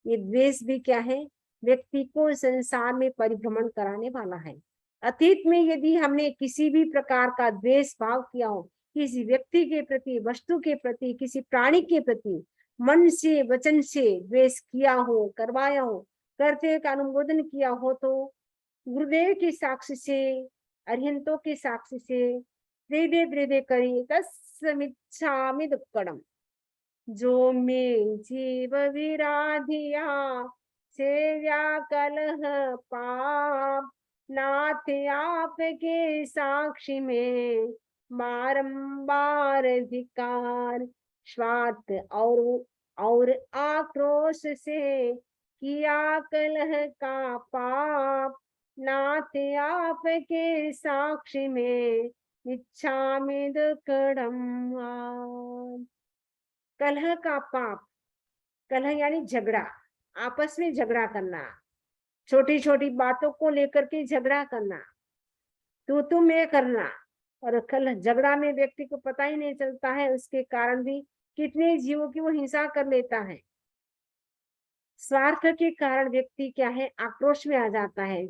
ये द्वेष भी क्या है, व्यक्ति को संसार में परिभ्रमण कराने वाला है। अतीत में यदि हमने किसी भी प्रकार का द्वेष भाव किया हो, किसी व्यक्ति के प्रति, वस्तु के प्रति, किसी प्राणी के प्रति, मन से वचन से द्वेष किया हो, करवाया हो, कर्तव्य का अनुमोदन किया हो, तो गुरुदेव की साक्षी से, अरिहंतों की साक्षी से त्रिदे त्रिदे करी तस्मिच्छामि दुक्कडम। जो में जीव विराधिया सेव्या कलह पाप, नाथ आपके साक्षी में बारंबार धिकार। स्वार्थ और आक्रोश से किया कलह का पाप, नाथ आपके साक्षी में इच्छामि दुक्कडम। कलह का पाप, कलह यानी झगड़ा, आपस में झगड़ा करना, छोटी छोटी बातों को लेकर के झगड़ा करना, तू मैं करना। और कल झगड़ा में व्यक्ति को पता ही नहीं चलता है, उसके कारण भी कितने जीवों की वो हिंसा कर लेता है। स्वार्थ के कारण व्यक्ति क्या है, आक्रोश में आ जाता है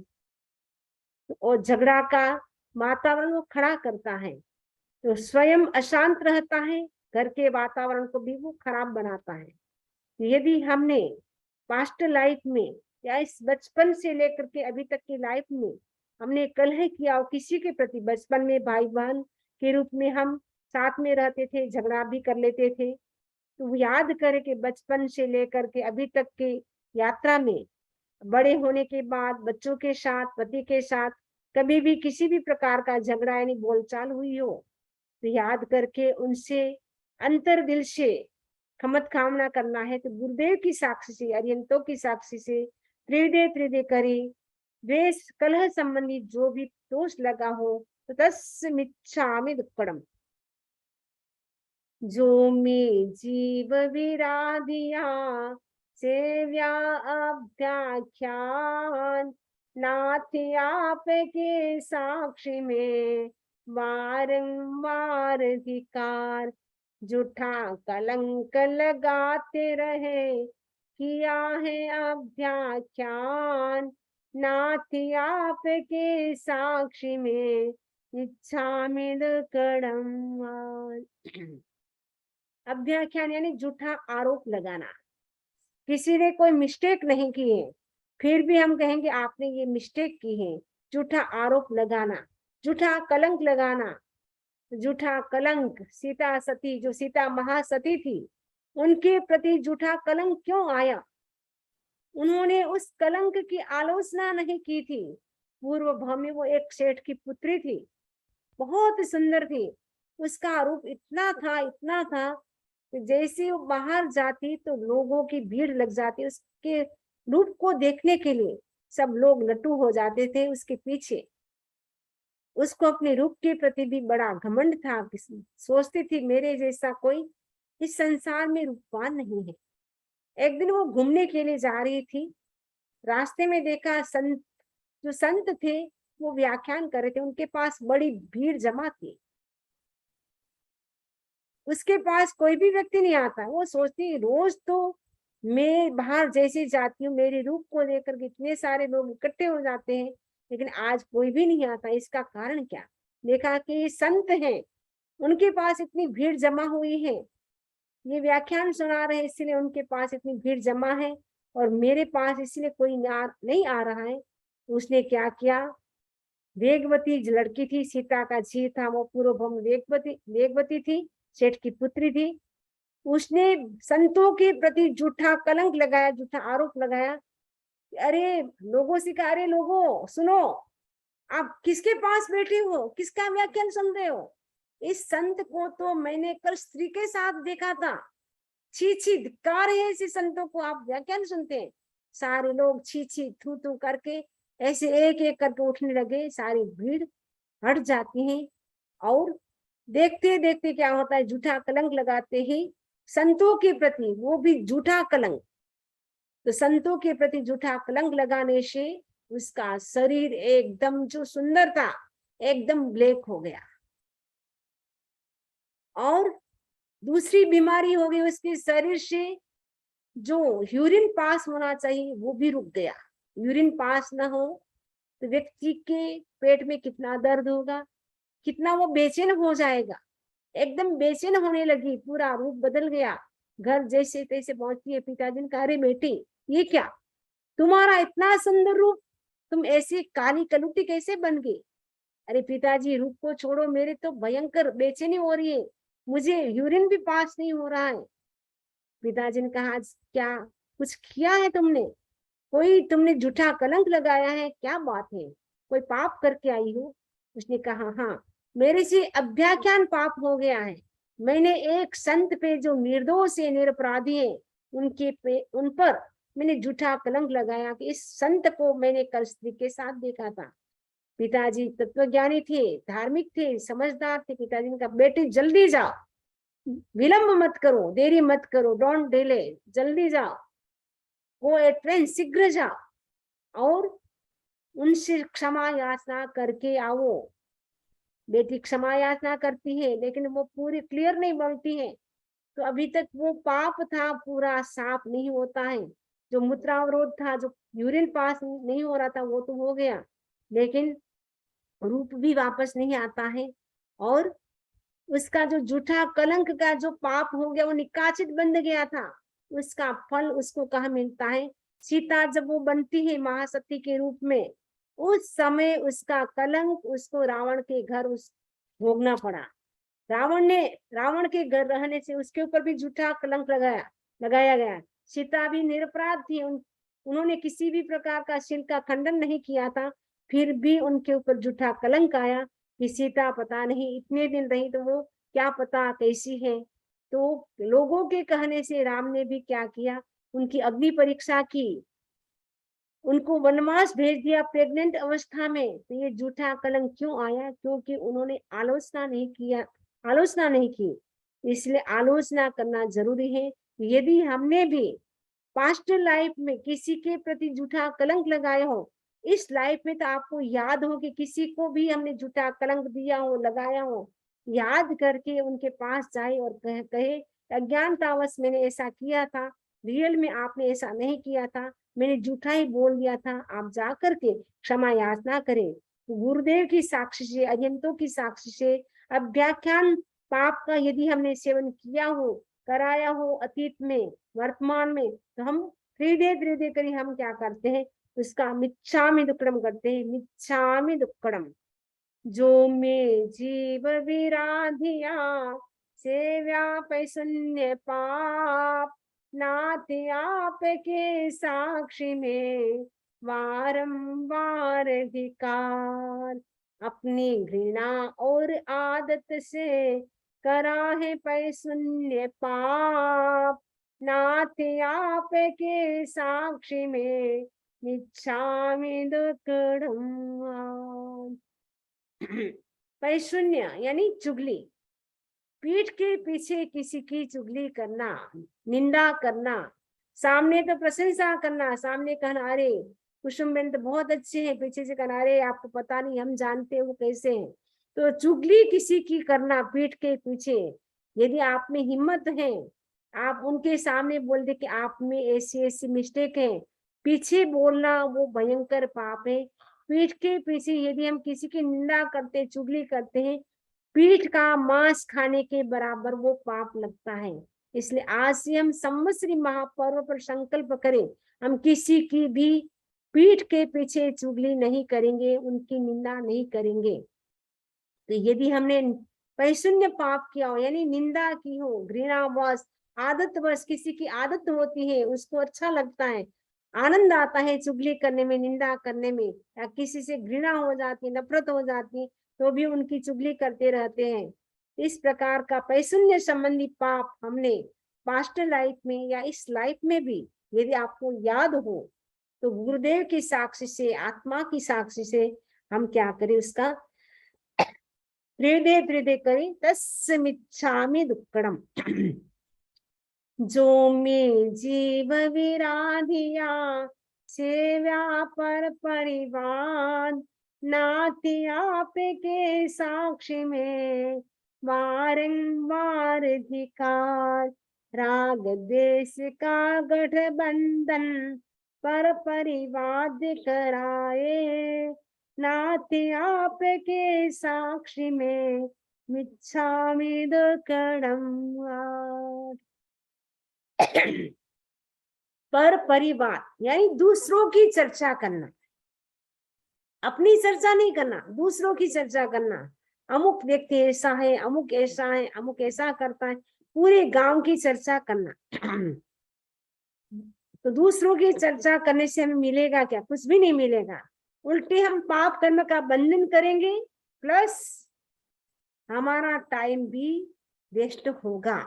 और झगड़ा का वातावरण वो खड़ा करता है, तो स्वयं अशांत रहता है, घर के वातावरण को भी वो खराब बनाता है। यदि हमने पास्ट लाइफ में या इस बचपन से लेकर के अभी तक की लाइफ में हमने कलह किया और किसी के प्रति, बचपन में भाई बहन के रूप में हम साथ में रहते थे, झगड़ा भी कर लेते थे, तो याद करें कि बचपन से लेकर के अभी तक की यात्रा में, बड़े होने के बाद बच्चों के साथ, पति के साथ कभी भी किसी भी प्रकार का झगड़ा यानी बोलचाल हुई हो, तो याद करके उनसे अंतर दिल से खमत कामना करना है, तो गुरुदेव की साक्षी से, अरिहंतों की साक्षी से त्रिदे त्रिदे करे, द्वेष कलह संबंधी जो भी दोष लगा हो तो तस्मिच्छामि दुक्कडम। जो में जीव विराधिया सेव्या अभ्याख्यान, नाथ आपके साक्षी में बारंबार धिकार। झूठा कलंक लगाते रहे किया है अभ्याख्यान, नाथ आपके साक्षी में इच्छा में दुक्कडम। अभ्याख्यान यानी झूठा आरोप लगाना, किसी ने कोई मिस्टेक नहीं की है फिर भी हम कहेंगे आपने ये मिस्टेक की है। झूठा आरोप लगाना, झूठा कलंक लगाना, झूठा कलंक। सीता सती, जो सीता महासती थी, उनके प्रति झूठा कलंक क्यों आया? उन्होंने उस कलंक की आलोचना नहीं की थी। पूर्व भाव में वो एक सेठ की पुत्री थी, बहुत सुंदर थी, उसका रूप इतना था, इतना था कि जैसे वो बाहर जाती तो लोगों की भीड़ लग जाती उसके रूप को देखने के लिए। सब लोग लट्टू हो जाते थे उसके पीछे। उसको अपने रूप के प्रति भी बड़ा घमंड था, सोचती थी मेरे जैसा कोई इस संसार में रूपवान नहीं है। एक दिन वो घूमने के लिए जा रही थी, रास्ते में देखा संत, जो संत थे वो व्याख्यान कर रहे थे, उनके पास बड़ी भीड़ जमा थी। उसके पास कोई भी व्यक्ति नहीं आता। वो सोचती रोज तो मैं बाहर जैसे जाती हूँ, मेरे रूप को लेकर के इतने सारे लोग इकट्ठे हो जाते हैं, लेकिन आज कोई भी नहीं आता, इसका कारण क्या? देखा कि संत हैं, उनके पास इतनी भीड़ जमा हुई है, ये व्याख्यान सुना रहे इसलिए उनके पास इतनी भीड़ जमा है, और मेरे पास इसलिए कोई नहीं आ रहा है। उसने क्या किया, वेगवती जो लड़की थी, सीता का जी था, वो पूर्व भौम वेगवती वेगवती थी, सेठ की पुत्री थी। उसने संतों के प्रति झूठा कलंक लगाया, झूठा आरोप लगाया। अरे लोगों से कहा, अरे लोगों सुनो, आप किसके पास बैठे हो, किसका व्याख्यान सुन रहे हो? इस संत को तो मैंने कल स्त्री के साथ देखा था। छी छी, धिक्कार है ऐसे संतों को, आप व्याख्यान सुनते हैं। सारे लोग छी छी थू थू करके ऐसे एक एक करके उठने लगे, सारी भीड़ हट जाती है। और देखते देखते क्या होता है, झूठा कलंक लगाते ही संतों के प्रति, वो भी झूठा कलंक, तो संतों के प्रति झूठा कलंक लगाने से उसका शरीर एकदम जो सुंदर था एकदम ब्लैक हो गया, और दूसरी बीमारी हो गई उसके शरीर से, जो यूरिन पास होना चाहिए वो भी रुक गया। यूरिन पास ना हो तो व्यक्ति के पेट में कितना दर्द होगा, कितना वो बेचैन हो जाएगा। एकदम बेचैन होने लगी, पूरा रूप बदल गया। घर जैसे तैसे पहुंचती है, पिताजी ने कहा, अरे बेटी ये क्या, तुम्हारा इतना सुंदर रूप, तुम ऐसी काली कलुटी कैसे बन गई? अरे पिताजी रूप को छोड़ो, मेरे तो भयंकर बेचैनी हो रही है, मुझे यूरिन भी पास नहीं हो रहा है। पिताजी ने कहा, आज क्या कुछ किया है तुमने? कोई तुमने झूठा कलंक लगाया है? क्या बात है, कोई पाप करके आई हो? उसने कहा, हाँ, मेरे से अभ्याख्यान पाप हो गया है। मैंने एक संत पे जो निर्दोष है, निरपराधी है, उन पर मैंने झूठा कलंक लगाया कि इस संत को मैंने कल स्त्री के साथ देखा था। पिताजी तत्वज्ञानी थे, धार्मिक थे, समझदार थे। पिताजी ने कहा, बेटी जल्दी जाओ, विलंब मत करो, देरी मत करो, डोंट डिले, जल्दी जाओ, वो ट्रेन शीघ्र जाओ और उनसे क्षमा याचना करके आओ। बेटी क्षमा याचना करती है, लेकिन वो पूरी क्लियर नहीं बोलती है। तो अभी तक वो पाप था पूरा साफ नहीं होता है। जो मूत्रावरोध था, जो यूरिन पास नहीं हो रहा था, वो तो हो गया, लेकिन रूप भी वापस नहीं आता है। और उसका जो झूठा कलंक का जो पाप हो गया, वो निकाचित बन गया था। उसका फल उसको कहाँ मिलता है? सीता जब वो बनती है महासती के रूप में, उस समय उसका कलंक उसको रावण के घर उस भोगना पड़ा। रावण के घर रहने से उसके ऊपर भी झूठा कलंक लगाया गया। सीता भी निरपराध थी, उन्होंने किसी भी प्रकार का शील का खंडन नहीं किया था, फिर भी उनके ऊपर झूठा कलंक आया कि सीता पता नहीं इतने दिन रही तो वो क्या पता कैसी है। तो लोगों के कहने से राम ने भी क्या किया, उनकी अग्नि परीक्षा की, उनको वनवास भेज दिया प्रेग्नेंट अवस्था में। तो ये झूठा कलंक क्यों आया? क्योंकि उन्होंने आलोचना नहीं की। इसलिए आलोचना करना जरूरी है। यदि हमने भी पास्ट लाइफ में किसी के प्रति झूठा कलंक लगाया हो, इस लाइफ में तो आपको याद हो कि किसी को भी हमने झूठा कलंक दिया हो, लगाया हो, याद करके उनके पास जाए और कहे अज्ञानतावश मैंने ऐसा किया था, रियल में आपने ऐसा नहीं किया था, मैंने झूठा ही बोल दिया था। आप जा करके क्षमा याचना करें। गुरुदेव की साक्षी से, अजंतों की साक्षी से, अभ्याख्यान पाप का यदि हमने सेवन किया हो, कराया हो अतीत में, वर्तमान में, तो हम हृदय करी हम क्या करते हैं, उसका मिच्छामि दुक्कडम करते हैं। मिच्छामि दुक्कडम, जो में जीव विराधिया से व्यापै शून्य पाप, नाथ आप के साक्षी में वारंवार धिकार। अपनी घृणा और आदत से करा है पै शून्य पाप, नाथ आप के साक्षी में मिच्छामि दुक्कडम। पैशून्य यानी चुगली, पीठ के पीछे किसी की चुगली करना, निंदा करना, सामने तो प्रशंसा करना, सामने कहना अरे कुसुम बेन तो बहुत अच्छे हैं, पीछे से कहना अरे आपको पता नहीं, हम जानते हैं वो कैसे हैं। तो चुगली किसी की करना पीठ के पीछे, यदि आप में हिम्मत है, आप उनके सामने बोल दे कि आप में ऐसी ऐसी मिस्टेक है, पीछे बोलना वो भयंकर पाप है। पीठ के पीछे यदि हम किसी की निंदा करते, चुगली करते हैं, पीठ का मांस खाने के बराबर वो पाप लगता है। इसलिए आज से हम संवत्सरी महापर्व पर संकल्प करें, हम किसी की भी पीठ के पीछे चुगली नहीं करेंगे, उनकी निंदा नहीं करेंगे। तो यदि हमने पैशून्य पाप किया हो, यानी निंदा की हो, घृणावश, आदतवश, किसी की आदत होती है, उसको अच्छा लगता है, आनंद आता है चुगली करने में, निंदा करने में, या किसी से घृणा हो जाती है, नफरत हो जाती है, तो भी उनकी चुगली करते रहते हैं। इस प्रकार का पैशून्य संबंधी पाप हमने पास्ट लाइफ में या इस लाइफ में भी यदि आपको याद हो, तो गुरुदेव की साक्षी से, आत्मा की साक्षी से हम क्या करें, उसका हृदय करें। तस्मिच्छामि दुक्कडम, जो में जीव विराधिया से व्यापर परिवाद, नाथ आप के साक्षी में वारंवार धिकार। राग देश का गठबंधन पर परिवाद कराए, नाथ आप के साक्षी में मिच्छामि दुक्कडम। पर परिवार यानी दूसरों की चर्चा करना, अपनी चर्चा नहीं करना, दूसरों की चर्चा करना। अमुक व्यक्ति ऐसा है, अमुक ऐसा है, अमुक ऐसा करता है, पूरे गांव की चर्चा करना। तो दूसरों की चर्चा करने से हमें मिलेगा क्या? कुछ भी नहीं मिलेगा। उल्टे हम पाप कर्म का बंधन करेंगे, प्लस हमारा टाइम भी वेस्ट होगा,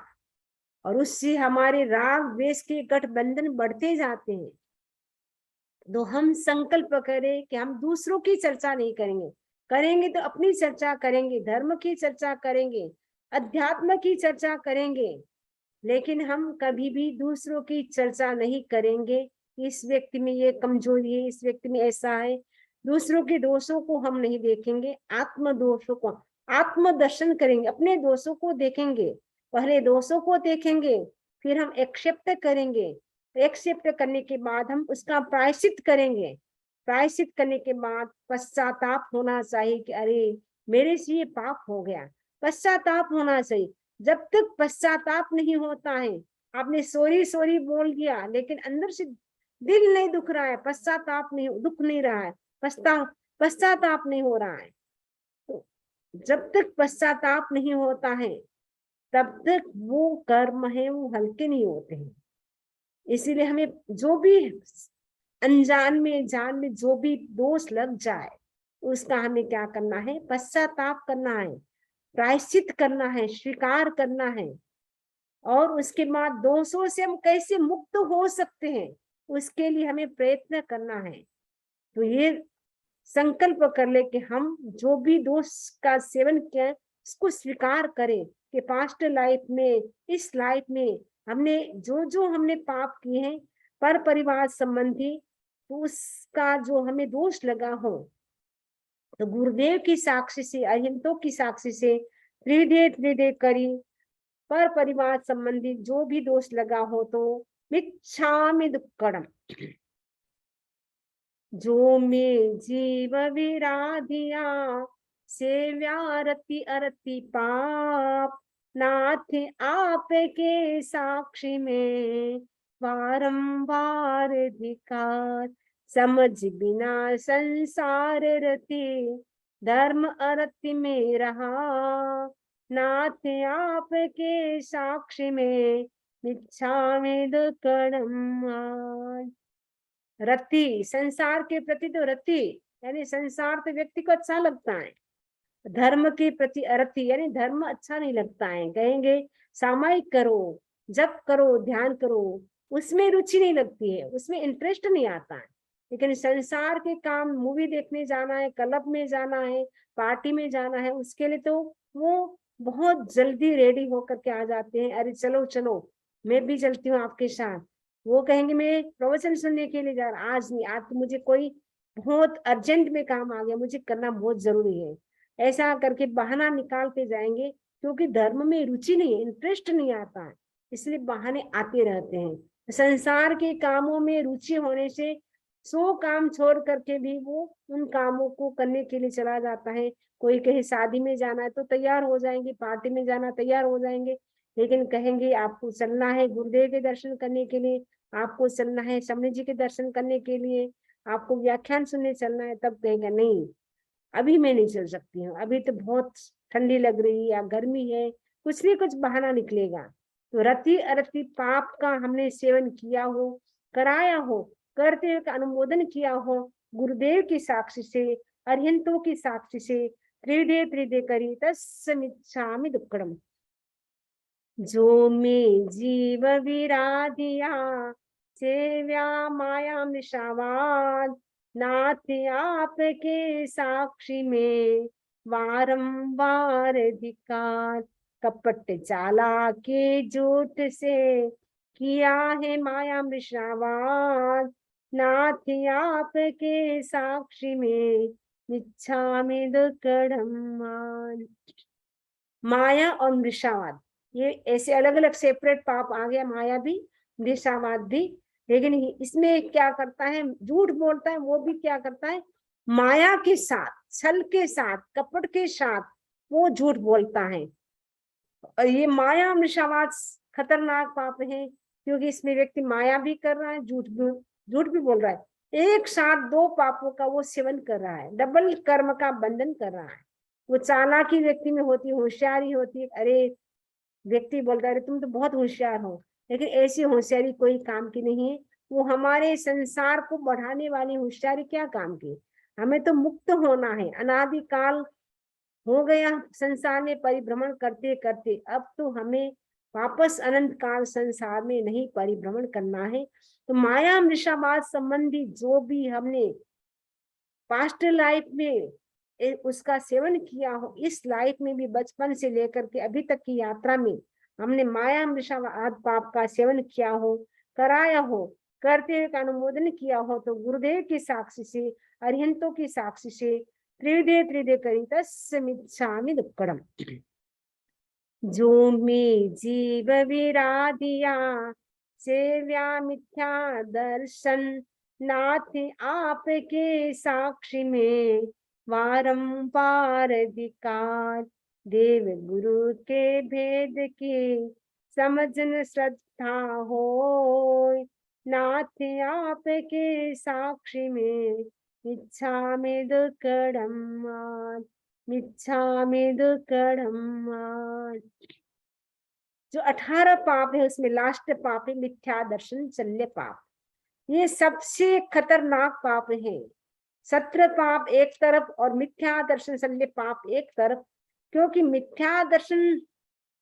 और उससे हमारे राग द्वेष के गठबंधन बढ़ते जाते हैं। तो हम संकल्प करें कि हम दूसरों की चर्चा नहीं करेंगे, करेंगे तो अपनी चर्चा करेंगे, धर्म की चर्चा करेंगे, अध्यात्म की चर्चा करेंगे, लेकिन हम कभी भी दूसरों की चर्चा नहीं करेंगे। इस व्यक्ति में ये कमजोरी है, इस व्यक्ति में ऐसा है। दूसरों के दोषों को हम नहीं देखेंगे, आत्म दोषों को आत्म दर्शन करेंगे, अपने दोषों को देखेंगे। पहले दोषों को देखेंगे, फिर हम एक्सेप्ट करेंगे। एक्सेप्ट करने के बाद हम उसका प्रायश्चित करेंगे। प्रायश्चित करने के बाद पश्चाताप होना चाहिए कि अरे मेरे से ये पाप हो गया, पश्चाताप होना चाहिए। जब तक पश्चाताप नहीं होता है, आपने सॉरी सॉरी बोल दिया लेकिन अंदर से दिल नहीं दुख रहा है, पश्चाताप नहीं, दुख नहीं रहा है, पश्चाताप नहीं हो रहा है, तो जब तक पश्चाताप नहीं होता है तब तक वो कर्म है वो हल्के नहीं होते हैं। इसीलिए हमें जो भी अनजान में जान में जो भी दोष लग जाए उसका हमें क्या करना है? पश्चाताप करना है, प्रायश्चित करना है, स्वीकार करना है। और उसके बाद दोषों से हम कैसे मुक्त हो सकते हैं उसके लिए हमें प्रयत्न करना है। तो ये संकल्प कर ले कि हम जो भी दोष का सेवन किया है उसको स्वीकार करें कि पास्ट लाइफ में, इस लाइफ में हमने जो जो हमने पाप किए हैं पर परिवार संबंधी, तो उसका जो हमें दोष लगा हो, तो गुरुदेव की साक्षी से, अहिंतों की साक्षी से त्रिदे करी पर परिवार संबंधी जो भी दोष लगा हो तो मिच्छामि दुक्कड़म, जो में जीव विराधिया सेव्या रति अरति पाप, नाथ आपके साक्षी में बारंबार धिकार, समझ बिना संसार रति धर्म अरति में रहा, नाथ आपके साक्षी में मिच्छामि दुक्कड़म। रति, संसार के प्रति तो रति यानी संसार तो व्यक्ति को अच्छा लगता है, धर्म के प्रति अरति यानी धर्म अच्छा नहीं लगता है। कहेंगे सामायिक करो, जप करो, ध्यान करो, उसमें रुचि नहीं लगती है, उसमें इंटरेस्ट नहीं आता है। लेकिन संसार के काम, मूवी देखने जाना है, क्लब में जाना है, पार्टी में जाना है, उसके लिए तो वो बहुत जल्दी रेडी होकर के आ जाते हैं, अरे चलो चलो मैं भी चलती हूँ आपके साथ। वो कहेंगे मैं प्रवचन सुनने के लिए जा रहा, आज नहीं, आज तो मुझे कोई बहुत अर्जेंट में काम आ गया, मुझे करना बहुत जरूरी है। ऐसा करके बहाना निकालते जाएंगे, क्योंकि धर्म में रुचि नहीं है, इंटरेस्ट नहीं आता है, इसलिए बहाने आते रहते हैं। संसार के कामों में रुचि होने से 100 काम छोड़ करके भी वो उन कामों को करने के लिए चला जाता है। कोई कहीं शादी में जाना है तो तैयार हो जाएंगे, पार्टी में जाना तैयार हो जाएंगे, लेकिन कहेंगे आपको चलना है गुरुदेव के दर्शन करने के लिए, आपको चलना है शमनी जी के दर्शन करने के लिए, आपको व्याख्यान सुनने चलना है, तब कहेगा नहीं अभी मैं नहीं चल सकती हूँ, अभी तो बहुत ठंडी लग रही है या गर्मी है, कुछ नहीं कुछ बहाना निकलेगा। तो रति अरति पाप का हमने सेवन किया हो, कराया हो, करते हुए का अनुमोदन किया हो, गुरुदेव की साक्षी से, अरिहंतों की साक्षी से त्रिदे करी तस्मिच्छामि दुक्कड़म, जो में जीव विराधिया सेव्या माया मृषावाद, नाथ आपके साक्षी में बारंबार धिकार, कपट चाला के झूठ से किया है माया मृषावाद, नाथ आपके साक्षी में मिच्छामि दुक्कड़म। माया और मृषावाद ये ऐसे अलग अलग सेपरेट पाप आ गया, माया भी मृषावाद भी। लेकिन इसमें क्या करता है, झूठ बोलता है, वो भी क्या करता है, माया के साथ, छल के साथ, कपट के साथ वो झूठ बोलता है। और ये माया मृषावाद खतरनाक पाप है, क्योंकि इसमें व्यक्ति माया भी कर रहा है, झूठ भी बोल रहा है, एक साथ 2 पापों का वो सेवन कर रहा है, डबल कर्म का बंधन कर रहा है। वो चालाकी व्यक्ति में होती है, होशियारी होती है, अरे व्यक्ति बोलता है तुम तो बहुत होशियार हो, लेकिन ऐसी होशियारी कोई काम की नहीं है। वो हमारे संसार को बढ़ाने वाली होशियारी क्या काम की? हमें तो मुक्त होना है। अनादिकाल हो गया संसार में परिभ्रमण करते करते, अब तो हमें वापस अनंत काल संसार में नहीं परिभ्रमण करना है। तो माया मृषावाद संबंधी जो भी हमने पास्ट लाइफ में उसका सेवन किया हो, इस लाइफ में भी बचपन से लेकर के अभी तक की यात्रा में हमने माया मृषावाद पाप का सेवन किया हो, कराया हो, करते हुए का अनुमोदन किया हो, तो गुरुदेव की साक्षी से, अरिहंतों की साक्षी से त्रिदे त्रिदे करी तस्मिच्छामि दुक्कड़म। जो में जीव विराधिया सेव्या मिथ्या दर्शन, नाथ आपके साक्षी में वारंवार धिक्कार। देव गुरु के भेद की समझन श्रद्धा हो, नाथ आपके साक्षी में मिच्छामि दुक्कडम् मिच्छामि दुक्कडम्। जो 18 पाप है उसमें लास्ट पाप है मिथ्या दर्शन शल्य पाप। ये सबसे खतरनाक पाप है। 17 पाप एक तरफ और मिथ्या दर्शन शल्य पाप एक तरफ। क्योंकि मिथ्या दर्शन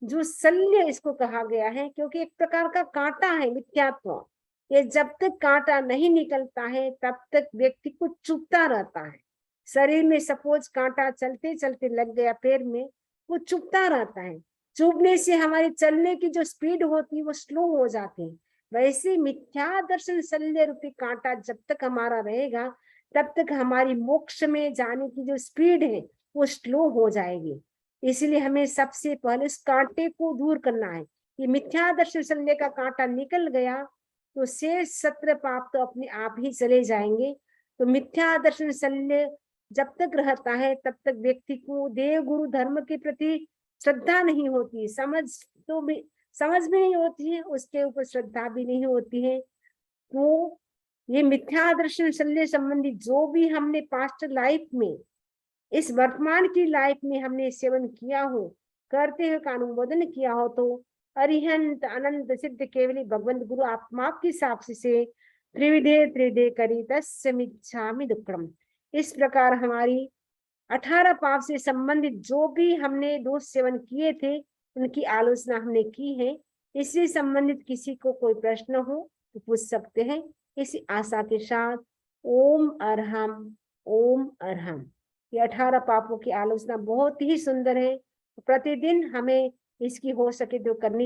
जो शल्य इसको कहा गया है, क्योंकि एक प्रकार का कांटा है मिथ्यात्व। ये जब तक कांटा नहीं निकलता है तब तक व्यक्ति को चुभता रहता है। शरीर में सपोज कांटा चलते चलते लग गया पैर में, वो चुभता रहता है। चुभने से हमारी चलने की जो स्पीड होती है वो स्लो हो जाती है। वैसे मिथ्या दर्शन शल्य रूपी कांटा जब तक हमारा रहेगा तब तक हमारी मोक्ष में जाने की जो स्पीड है वो स्लो हो जाएगी। इसलिए हमें सबसे पहले इस कांटे को दूर करना है। ये मिथ्या दर्शन शल्य का कांटा निकल गया तो शेष 17 पाप तो अपने आप ही चले जाएंगे। तो मिथ्या दर्शन शल्य जब तक रहता है तब तक व्यक्ति को देव गुरु धर्म के प्रति श्रद्धा नहीं होती, समझ भी नहीं होती है, उसके ऊपर श्रद्धा भी नहीं होती है। तो ये मिथ्या दर्शन शल्य संबंधी जो भी हमने पास्ट लाइफ में, इस वर्तमान की लाइफ में हमने सेवन किया हो, करते हुए का अनुमोदन किया हो, तो अरिहंत अनंत सिद्ध केवली भगवंत गुरु आत्मा की साक्षी से त्रिविधे त्रिदे करी तस्मिच्छामि दुक्कडम्। इस प्रकार हमारी 18 पाप से संबंधित जो भी हमने दोष सेवन किए थे उनकी आलोचना हमने की है। इससे संबंधित किसी को कोई प्रश्न हो तो पूछ सकते हैं। इसी आशा के साथ ओम अरहम, ओम अरहम। ये 18 पापों की आलोचना बहुत ही सुंदर है। प्रतिदिन हमें इसकी हो सके तो करनी